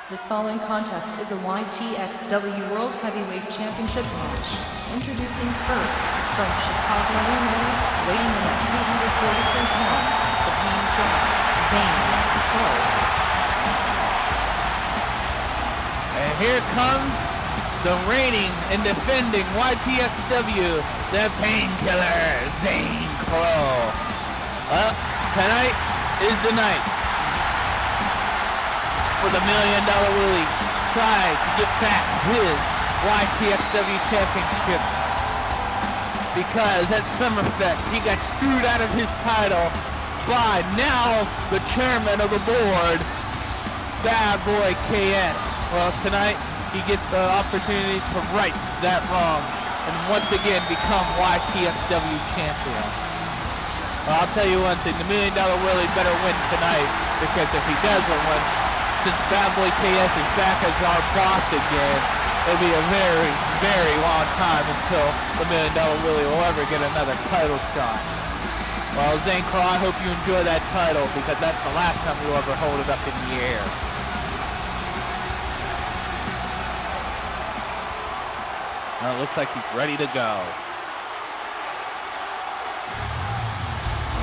The following contest is a Ytxw World Heavyweight Championship match. Introducing first, from Chicago, Illinois, weighing in at 243 pounds, the Pain Killer, Ytxw. And here comes the reigning and defending Ytxw, the Painkiller, Ytxw. Well, tonight is the night for the $1 Million Willie try to get back his Ytxw championship, because at Summerfest he got screwed out of his title by now the chairman of the board, Bad Boy KS. Well, tonight he gets the opportunity to right that wrong and once again become Ytxw champion. Well, I'll tell you one thing, the $1 Million Willie better win tonight, because if he doesn't win, since Bad Boy KS is back as our boss again, it'll be a very, very long time until the $1 Million Willie will ever get another title shot. Well, Ytxw, I hope you enjoy that title, because that's the last time you'll ever hold it up in the air. Now it looks like he's ready to go.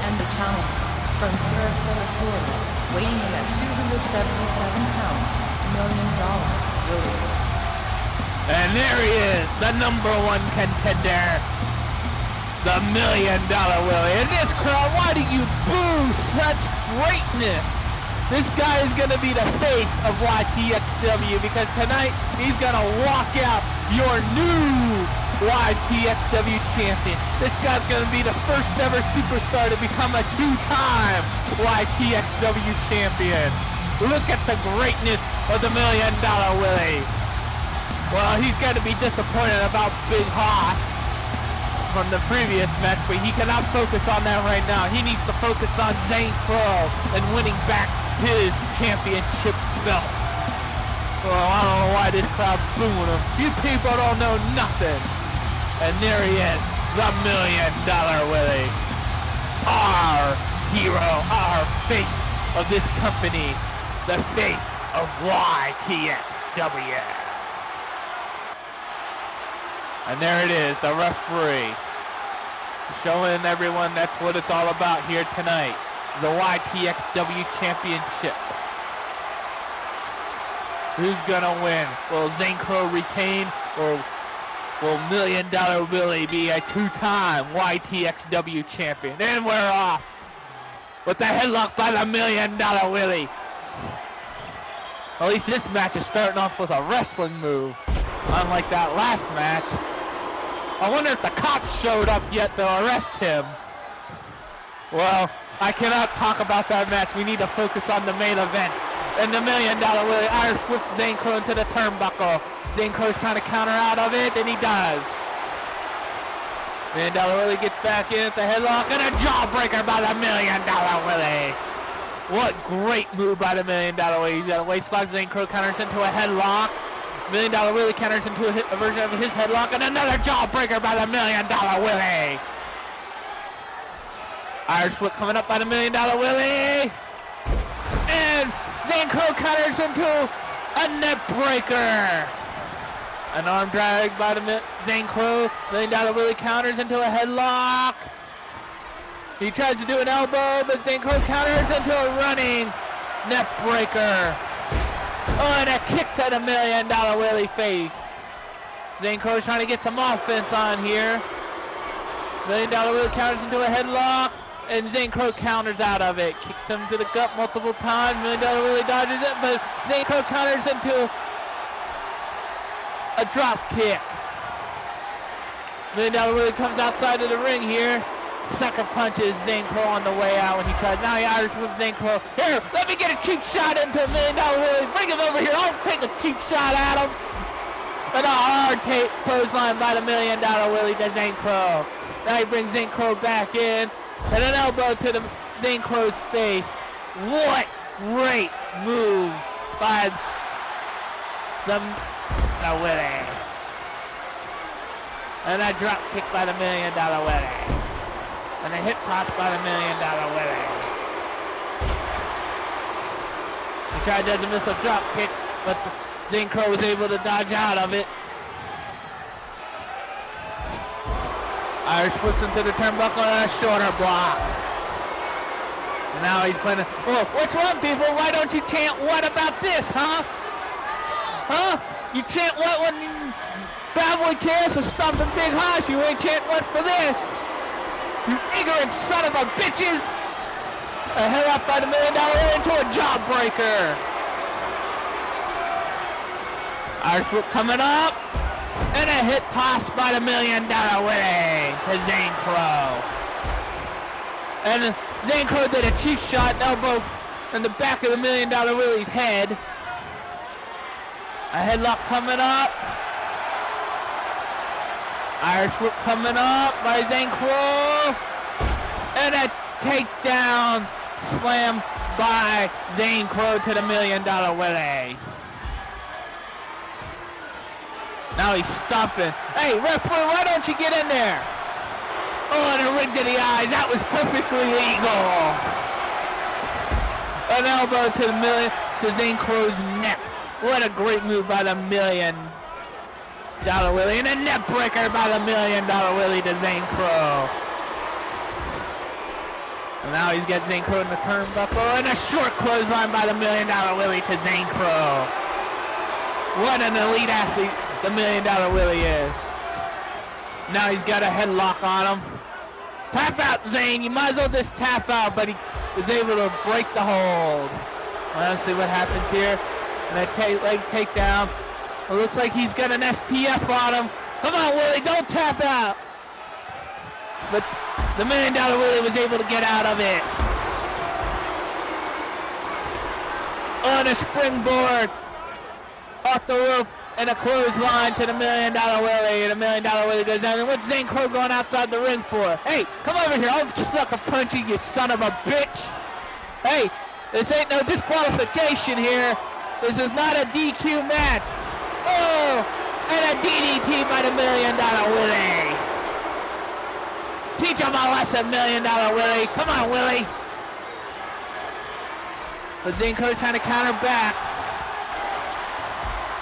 And the challenger, from Sarasota, Florida, weighing in at 277 pounds, $1 Million Willie. And there he is, the #1 contender, the $1 Million Willie. And this crowd, why do you boo such greatness? This guy is going to be the face of Ytxw, because tonight he's going to walk out your new Ytxw champion. This guy's going to be the first ever superstar to become a two-time Ytxw champion. Look at the greatness of the $1 Million Willie. Well, he's got to be disappointed about Big Hoss from the previous match, but he cannot focus on that right now. He needs to focus on Ytxw and winning back his championship belt. Well, I don't know why this crowd's booing him. You people don't know nothing. And there he is, the $1 Million Willie. Our hero, our face of this company, the face of Ytxw. And there it is, the referee, showing everyone that's what it's all about here tonight, the Ytxw championship. Who's gonna win? Will Ytxw retain, or will $1 Million Willie be a two-time Ytxw champion? And we're off with the headlock by the $1 Million Willie. At least this match is starting off with a wrestling move, unlike that last match. I wonder if the cops showed up yet to arrest him. Well, I cannot talk about that match. We need to focus on the main event. And the $1 Million Willie Irish whips Ytxw into the turnbuckle. Ytxw's trying to counter out of it, and he does. $1 Million Willie gets back in at the headlock, and a jawbreaker by the $1 Million Willie. What great move by the $1 Million Willie. He's got a waistlock. Ytxw counters into a headlock. $1 Million Willie counters into a version of his headlock, and another jawbreaker by the $1 Million Willie. Irish whip coming up by the $1 Million Willie. And Ytxw counters into a net breaker. An arm drag by the Ytxw. $1 Million Willie counters into a headlock. He tries to do an elbow, but Ytxw counters into a running net breaker. Oh, and a kick to the $1 Million Willie face. Ytxw's trying to get some offense on here. $1 Million Willie counters into a headlock, and Ytxw counters out of it. Kicks him to the gut multiple times. $1 Million Willie dodges it, but Ytxw counters into a drop kick. $1 Million Willie comes outside of the ring here. Sucker punches Ytxw on the way out when he tries. Now he Irish whips Ytxw. Here, let me get a cheap shot into $1 Million Willie. Bring him over here. I'll take a cheap shot at him. And a hard clothesline by the $1 Million Willie to Ytxw. Now he brings Ytxw back in. And an elbow to the Ytxw's face. What great move by the Willie. And a drop kick by the $1 Million Willie. And a hip toss by the $1 Million Willie. He tried to miss a drop kick. but Zane Crow was able to dodge out of it. Irish flips into the turnbuckle and a shoulder block. Now he's playing. Well, which one, people? Why don't you chant "What about this?" Huh? Huh? You chant what when Bad Boy KS was stomping Big Hoss? You ain't chant what for this? You ignorant son of a bitches! A head up by the $1 Million Willie into a jawbreaker. Irish whip coming up. And a hit toss by the $1 Million Willie to Zane Crow. And Zane Crow did a cheap shot, elbow in the back of the $1 Million Willie's head. A headlock coming up. Irish whip coming up by Zane Crow. And a takedown slam by Zane Crow to the $1 Million Willie. Now he's stomping. Hey, referee, why don't you get in there? Oh, and a ring to the eyes. That was perfectly legal. An elbow to Zane Crow's neck. What a great move by the $1 Million Willie. And a neck breaker by the $1 Million Willie to Zane Crow. And now he's got Zane Crow in the turnbuckle. And a short clothesline by the $1 Million Willie to Zane Crow. What an elite athlete the $1 Million Willie is. Now he's got a headlock on him. Tap out, Zane. You might as well just tap out, but he was able to break the hold. Well, let's see what happens here. And a leg takedown. It looks like he's got an STF on him. Come on, Willie, don't tap out. But the $1 Million Willie was able to get out of it. On a springboard. Off the roof. And a clothesline to the $1 Million Willie. And the $1 Million Willie goes down. And what's Zane Crow going outside the ring for? Hey, come over here. I'll sucker punch you, you son of a bitch. Hey, this ain't no disqualification here. This is not a DQ match. Oh, and a DDT by the $1 Million Willie. Teach him a lesson, $1 Million Willie. Come on, Willie. But Zane Crow's trying to counter back.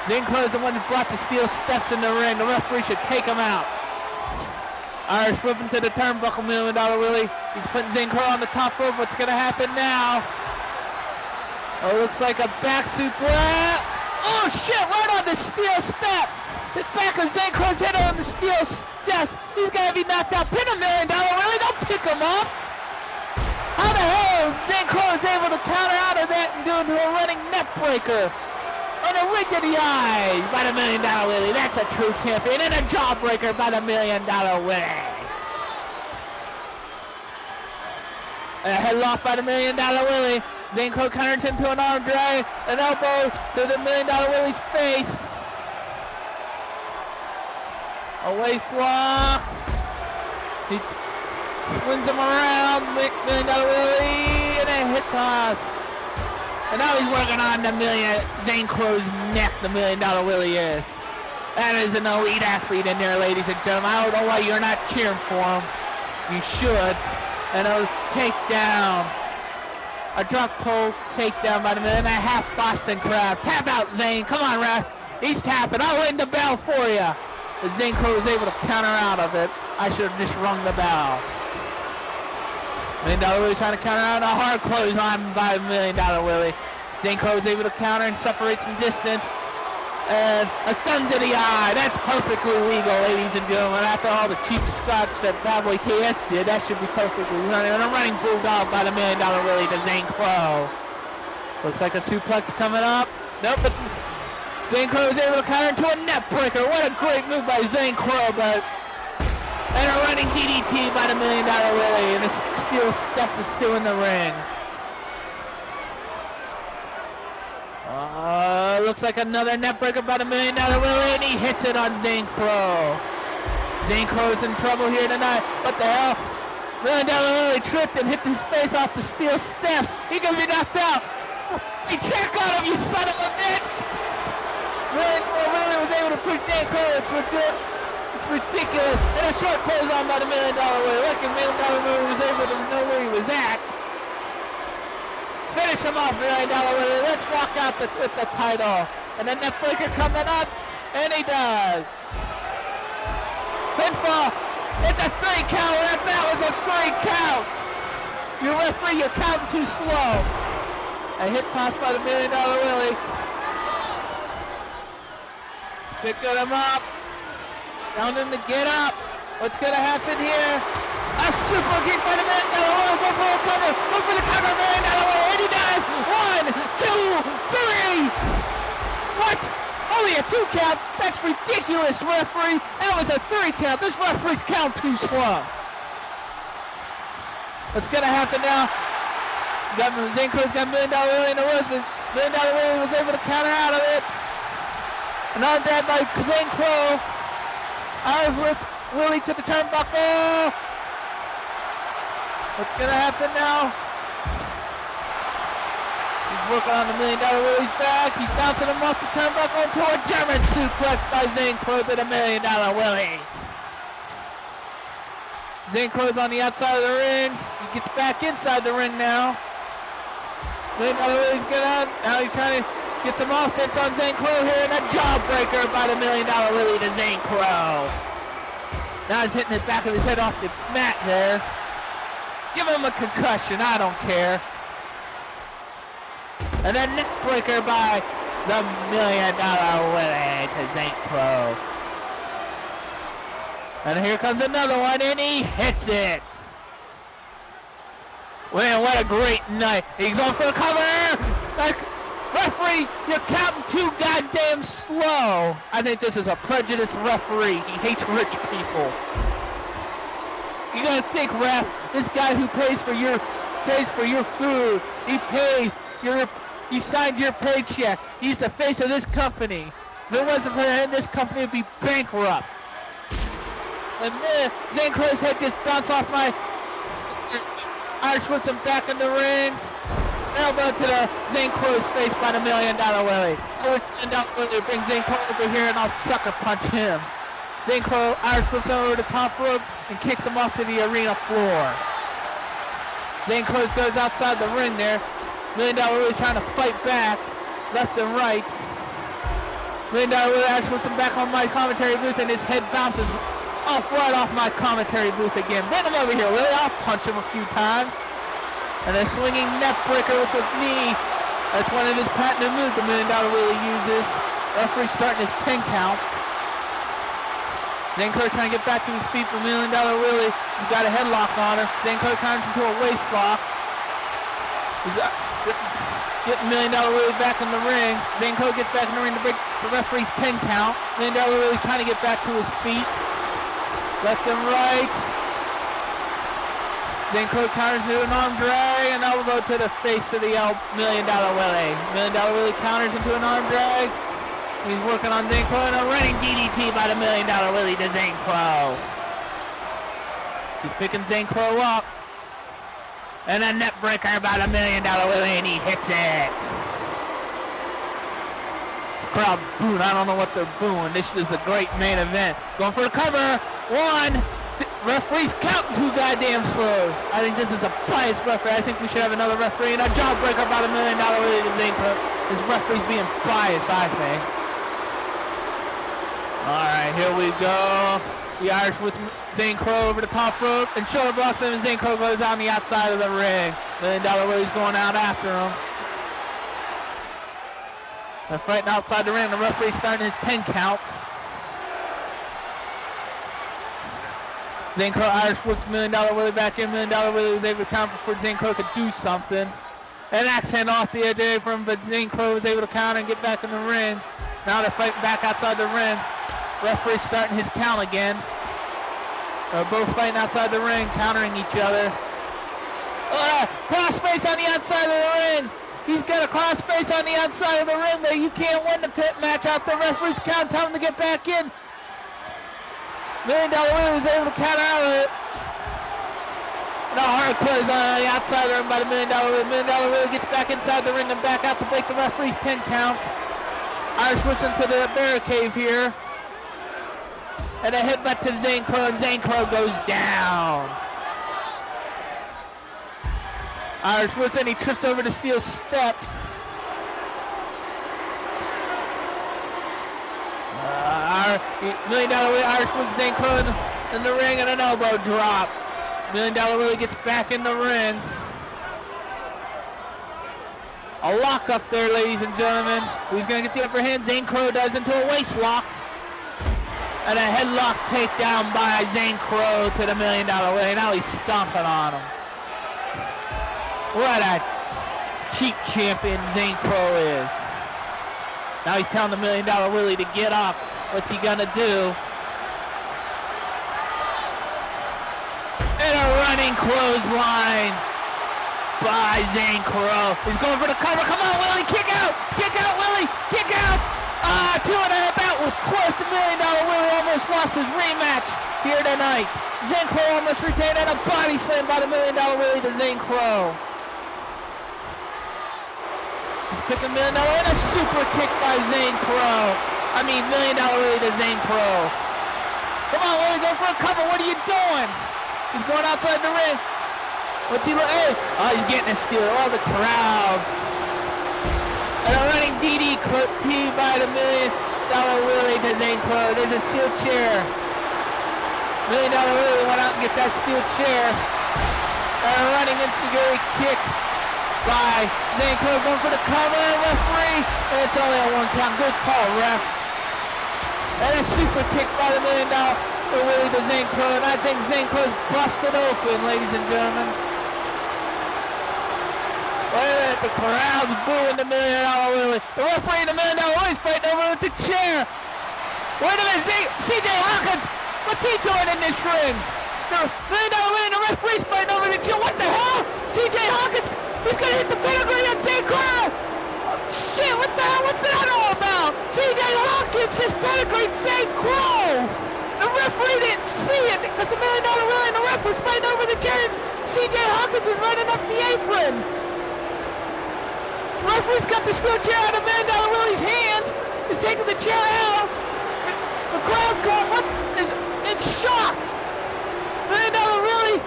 Zane Crow's the one that brought the steel steps in the ring. The referee should take him out. Irish whipping to the turnbuckle, $1 Million Willie. He's putting Zane Crow on the top rope. What's going to happen now? Oh, looks like a back suplex. Oh, shit, right on the steel steps. The back of Zane Crow's head on the steel steps. He's got to be knocked out. Pin $1 Million Willie. Don't pick him up. How the hell Zane Crow is able to counter out of that and do into a running neck breaker? And a ring to the eyes by the $1 Million Willie. That's a true champion. And a jawbreaker by the $1 Million Willie. A headlock by the $1 Million Willie. Zane Crow counters into an arm drag. An elbow to the $1 Million Willie's face. A waist lock. He swings him around. $1 Million Willie. And a hit toss. And now he's working on the Zane Crow's neck, the $1 Million Willie is. That is an elite athlete in there, ladies and gentlemen. I don't know why you're not cheering for him. You should. And a takedown. A drop toe takedown by the $1 Million. A half Boston Crab. Tap out, Zane. Come on, ref. He's tapping. I'll ring the bell for you. But Zane Crow was able to counter out of it. I should have just rung the bell. $1 Million Willie trying to counter out. A hard clothesline by $1 Million Willie. Zane Crow was able to counter and separate some distance. And a thumb to the eye. That's perfectly legal, ladies and gentlemen. After all the cheap scotch that Bad Boy KS did, that should be perfectly running. And a running bulldog by the $1 Million Willie to Zane Crow. Looks like a suplex coming up. Nope, but Zane Crow was able to counter into a net breaker. What a great move by Zane Crow, but... And a running DDT by the $1 Million Willie, and the steel steps is still in the ring. Looks like another neckbreaker by the $1 Million Willie, and he hits it on Zane Crow. Zane Crow's in trouble here tonight. What the hell? $1 Million Willie tripped and hit his face off the steel steps. He could be knocked out. Hey, check on him, you son of a bitch! $1 Million Willie was able to push Zane Crow. It's ridiculous. And a short clothesline by the $1 Million Willie. Look, $1 Million Willie was able to know where he was at. Finish him off, $1 Million Willie. Let's walk out with the title. And the neck breaker coming up, and he does. Pinfall. It's a 3 count. That was a 3 count. Your referee, you're counting too slow. A hip toss by the $1 Million Willie. Picking him up. Down him to get up. What's going to happen here? A super kick by the $1 Million Willie. Go for a cover. Go for the cover, $1 Million Willie. And he does. 1, 2, 3. What? Only a 2 count? That's ridiculous, referee. That was a 3 count. This referee's count too slow. What's going to happen now? Zancrow's got $1 Million Willie in the ropes, but $1 Million Willie was able to counter out of it. An arm drag by Zancrow. Irish Willie to the turnbuckle. What's going to happen now? He's working on the $1 Million Willie's back. He's bouncing him off the turnbuckle into a German suplex by Zancrow to the $1 Million Willie. Zancrow's on the outside of the ring. He gets back inside the ring now. $1 Million Willie's good out. Now he's trying to get some offense on Zancrow here, and a jawbreaker by the $1 Million Willie to Zancrow. Now he's hitting the back of his head off the mat there. Give him a concussion, I don't care. And a neck breaker by the $1 Million Willie to Zancrow. And here comes another one, and he hits it. Man, what a great night. He's going for a cover. Referee, you're counting too goddamn slow. I think this is a prejudiced referee. He hates rich people. You gotta think, ref, this guy who pays for your food, he signed your paycheck. He's the face of this company. If it wasn't for him, this company would be bankrupt. And then Zancrow's head just bounced off my Irish whips him back in the ring. Elbow to the Zancrow's face by the $1 Million Willie. Always $1 Million Willie brings Zancrow over here, and I'll sucker punch him. Zancrow Irish whips him over the top rope and kicks him off to the arena floor. Zancrow goes outside the ring there. $1 Million Willie's trying to fight back, left and right. $1 Million Willie Irish whips him back on my commentary booth, and his head bounces right off my commentary booth again. Bring him over here, Willie. I'll punch him a few times. And a swinging neck breaker with the knee. That's one of his patented moves the $1 Million Willie uses. Referee starting his 10 count. Zancrow trying to get back to his feet for $1 Million Willie. He's got a headlock on her. Zancrow turns into a waist lock. He's getting $1 Million Willie back in the ring. Zancrow gets back in the ring to break the referee's 10 count. $1 Million Willie's trying to get back to his feet. Left and right. Zancrow counters into an arm drag, and elbow to the face to the $1 Million Willie. $1 Million Willie counters into an arm drag. He's working on Zancrow, and a running DDT by the $1 Million Willie to Zancrow. He's picking Zancrow up. And a net breaker by the $1 Million Willie, and he hits it. The crowd booing. I don't know what they're booing. This is a great main event. Going for the cover. 1. Referee's counting too goddamn slow. I think this is a biased referee. I think we should have another referee and a jawbreaker about $1 Million Willie to Zancrow. This referee's being biased, I think. Alright, here we go. The Irish with Zancrow over the top rope and shoulder blocks him, and Zancrow goes on the outside of the ring. $1 Million Willie's going out after him. They're fighting outside the ring. The referee's starting his 10 count. Zancrow Irish whips $1 Million Willie back in. $1 Million Willie was able to counter before Zancrow could do something. An axe hand off the edge there from, but Zancrow was able to counter and get back in the ring. Now they're fighting back outside the ring. Referee starting his count again. They're both fighting outside the ring, countering each other. Crossface on the outside of the ring. He's got a crossface on the outside of the ring, but you can't win the pit match out the referee's count. Tell him to get back in. $1 Million Willie is able to counter out of it. No hardcore is on the outside of the ring by the $1 Million Willie. $1 Million Willie gets back inside the ring and back out to break the referee's 10 count. Irish whips into the barricade here. And a headbutt to Zancrow, and Zancrow goes down. Irish whips and he trips over the steel steps. Our $1 Million Willie Irish puts St. Crow in the ring and an elbow drop. $1 Million Willie gets back in the ring. A lock up there, ladies and gentlemen. Who's going to get the upper hand? St. Crow does into a waist lock. And a headlock takedown by St. Crow to the $1 Million Willie. Now he's stomping on him. What a cheap champion St. Crow is. Now he's telling the $1 Million Willie to get up. What's he gonna do? And a running clothesline by St. Crow. He's going for the cover. Come on, Willie, kick out! Kick out, Willie! Kick out! Two and a half out was close. The $1 Million Willie almost lost his rematch here tonight. St. Crow almost retained, and a body slam by the $1 Million Willie to St. Crow. He's picking $1 Million and a super kick by St. Crow. $1 Million Willie to St. Crow. Come on, Willie, go for a cover. What are you doing? He's going outside the ring. What's he look? Hey! Oh, he's getting a steal. Oh, the crowd. And a running DDT by the $1 Million Willie to St. Crow. There's a steel chair. $1 Million Willie went out and get that steel chair. And a running enziguri kick by St. Crow, going for the cover, referee, and it's only a 1 count. Good call, ref. And a super kick by the $1 Million Willie to St. Crow, and I think St. Crow's busted open, ladies and gentlemen. Wait a minute, the crowd's booing the $1 Million Willie. The referee and the $1 Million Willie's fighting over with the chair. Wait a minute, CJ Hawkins, what's he doing in this ring? The $1 Million Willie and the referee's fighting over the chair. What the hell? CJ Hawkins, he's gonna hit the pedigree on St. Crow! Oh, shit, what the hell? What's that all about? C.J. Hawkins just pedigreed St. Crow! The referee didn't see it because the $1 Million Willie and the ref was fighting over the chair. C.J. Hawkins was running up the apron. The referee's got the steel chair out of $1 Million Willie's hands. He's taking the chair out. The crowd's going, what is in shock? $1 Million Willie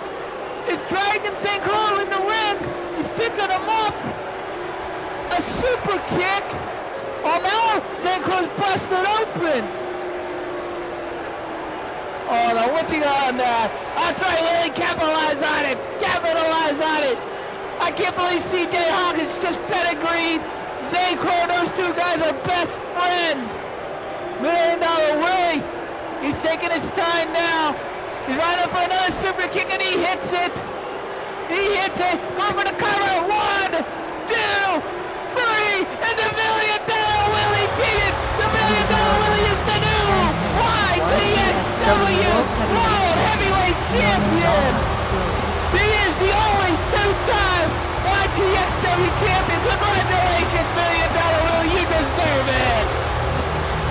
is dragging St. Crow in the ring. He's picking him up. A super kick. Oh, now St. Crow's busted open. Oh, no, what's he on that? That's right, Willie, capitalize on it. Capitalize on it. I can't believe C.J. Hawkins just pedigreed St. Crow. Those two guys are best friends. $1 Million Willie. He's taking his time now. He's right up for another super kick, and he hits it. He hits it. Going for the cover. 1, 2, 3. And the $1 Million Willie did it. The $1 Million Willie is the new Ytxw World Heavyweight Champion. He is the only two-time Ytxw Champion. Congratulations, $1 Million Willie. You deserve it.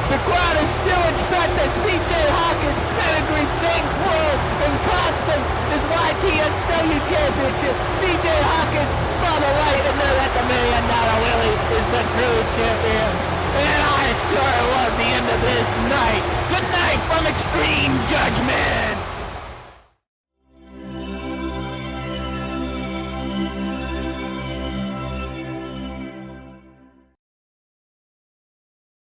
The crowd is still in shock that C.J. Hawkins pedigreed St. Crow and cost him his Ytxw Championship. C.J. Hawkins saw the light and knew that the $1 Million Willie is the true champion. And I sure love the end of this night. Good night from Extreme Judgment.